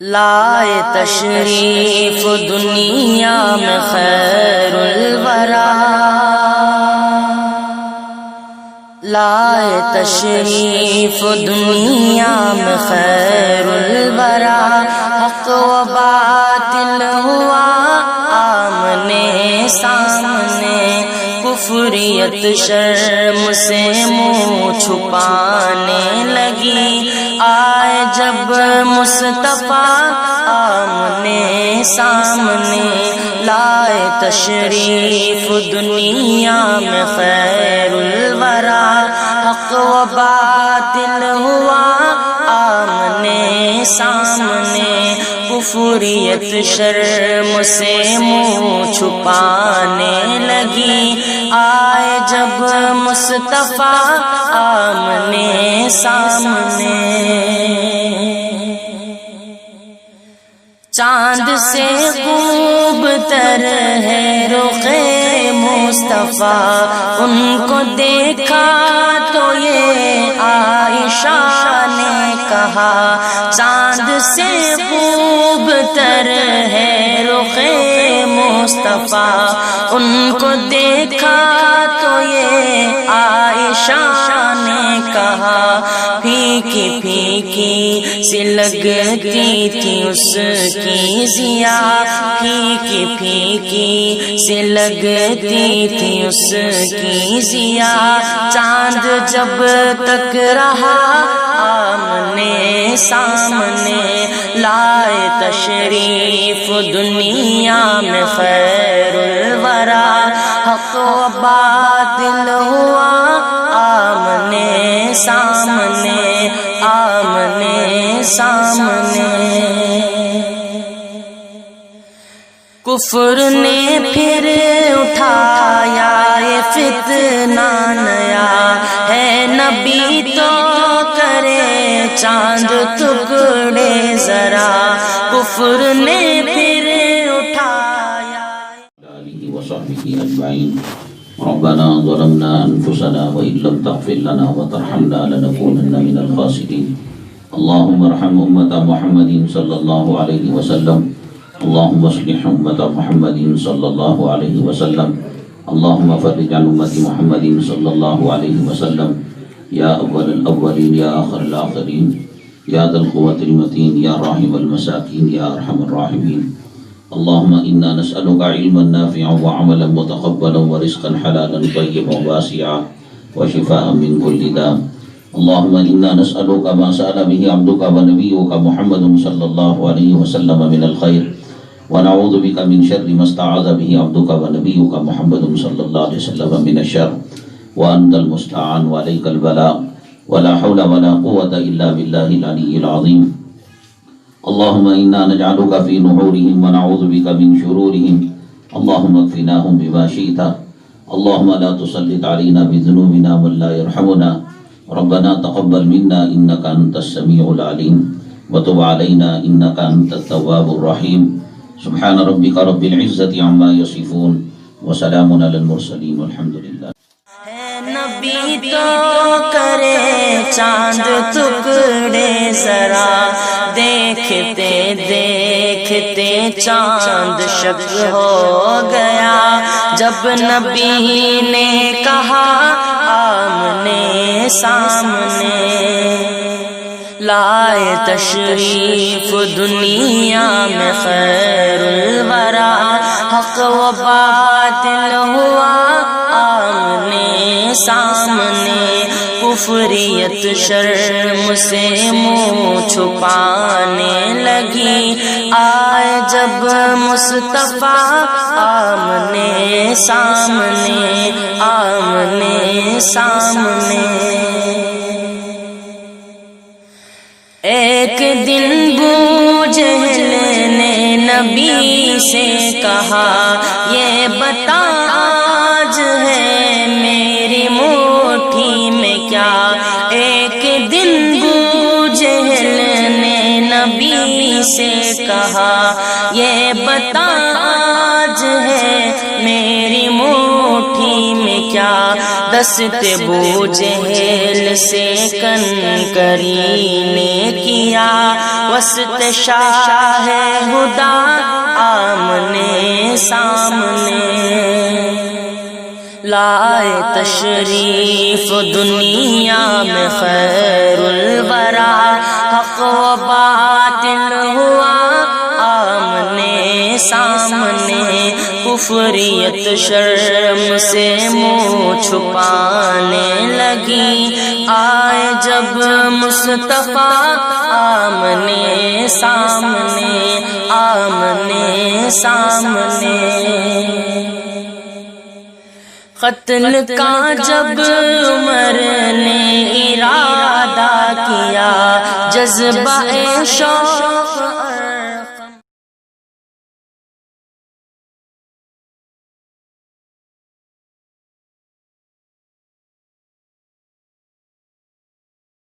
لائے تشریف دنیا میں خیر الورا، لائے تشریف دنیا میں خیر الورا، حق و باطل ہوا آمنے سامنے، کفریت شرم سے منہ چھپانے لگی، آئے جب مصطفیٰ آمنے سامنے، لائے تشریف دنیا میں خیر الورا، حق و باطل ہوا آمنے سامنے، کفریت شرم سے منہ چھپانے لگی، آئے جب مصطفیٰ آمنے سامنے، چاند سے خوب تر ہے رخ مصطفیٰ، ان کو دیکھا تو یہ عائشہ نے کہا، چاند سے خوب تر ہے رخ مصطفیٰ، ان کو دیکھا تو یہ عائشہ نے کہا، پھیکی پھیکی سی لگتی تھی اس کی ضیا، پھیکی پھیکی سی لگتی تھی اس کی ضیا، چاند جب تک رہا آمنے سامنے، لائے تشریف دنیا میں خیر الورا، حق و باطل ہوا آمنے سامنے، آمنے سامنے، کفر نے پھر اٹھایا یہ فتنہ نیا، ہے نبی تو کرے چاند ٹکڑے ذرا، کفر نے پھر اٹھایا۔ آلہ وصحبہ اجمعین، ربنا ظلمنا انفسنا وإن لم تغفر لنا وترحمنا لنكونن من الخاسرين، اللهم ارحم امة محمد صلی اللہ علیہ وسلم، اللهم اصلح امة محمد صلی اللہ علیہ وسلم، اللهم فرج عن امة محمد صلی اللہ علیہ وسلم، یا اول الاولین یا آخر الاخرین، یا ذا القوة المتین، یا راحم المساکین، یا ارحم الراحمین، اللهم انا نسألك علما نافعا وعملا متقبلا ورزقا حلالا طيبا واسعا وشفاء من كل داء، اللهم انا نسألك ما سأل به عبدك ونبيك محمد صلى الله عليه وسلم من الخير، ونعوذ بك من شر ما استعاذ به عبدك ونبيك محمد صلى الله عليه وسلم من الشر، وأنت المستعان وعليك البلاء، ولا حول ولا قوة إلا بالله العلي العظيم، اللهم إنا نجعلك في نحورهم ونعوذ بك من شرورهم، اللهم اكفناهم بما شئت، اللهم لا تسلط علينا بذنوبنا من لا يرحمنا، ربنا تقبل منا إنك أنت السميع العليم، وتب علينا إنك أنت التواب الرحيم، سبحان ربك رب العزة عما يصفون، وسلام على المرسلين والحمد لله۔ نبی تو کرے چاند ٹکڑے ذرا، دیکھتے دیکھتے چاند شک ہو گیا، جب نبی نے کہا آمنے سامنے، لائے تشریف دنیا میں خیر الورا، حق و باطل ہوا آمنے سامنے، کفریت شرم سے منہ چھپانے لگی، آئے جب مصطفیٰ آمنے سامنے، آمنے سامنے، ایک دن ابو جہل نے نبی سے کہا، یہ بتا آج ہے میری مٹھی میں کیا، ایک دن ابو جہل نے نبی سے کہا، یہ بتا آج ہے میری مٹھی میں کیا، دست بو جہل سے کنکری نے کیا، وسط شاہ ہدا آمنے سامنے، لائے تشریف دنیا میں خیر الورا، حق و باطل ہوا آمنے سامنے، کفریت شرم سے منہ چھپانے لگی، آئے جب مصطفیٰ آمنے سامنے، آمنے سامنے۔ قتل کا جب عمر نے ارادہ کیا، جذبہ شوق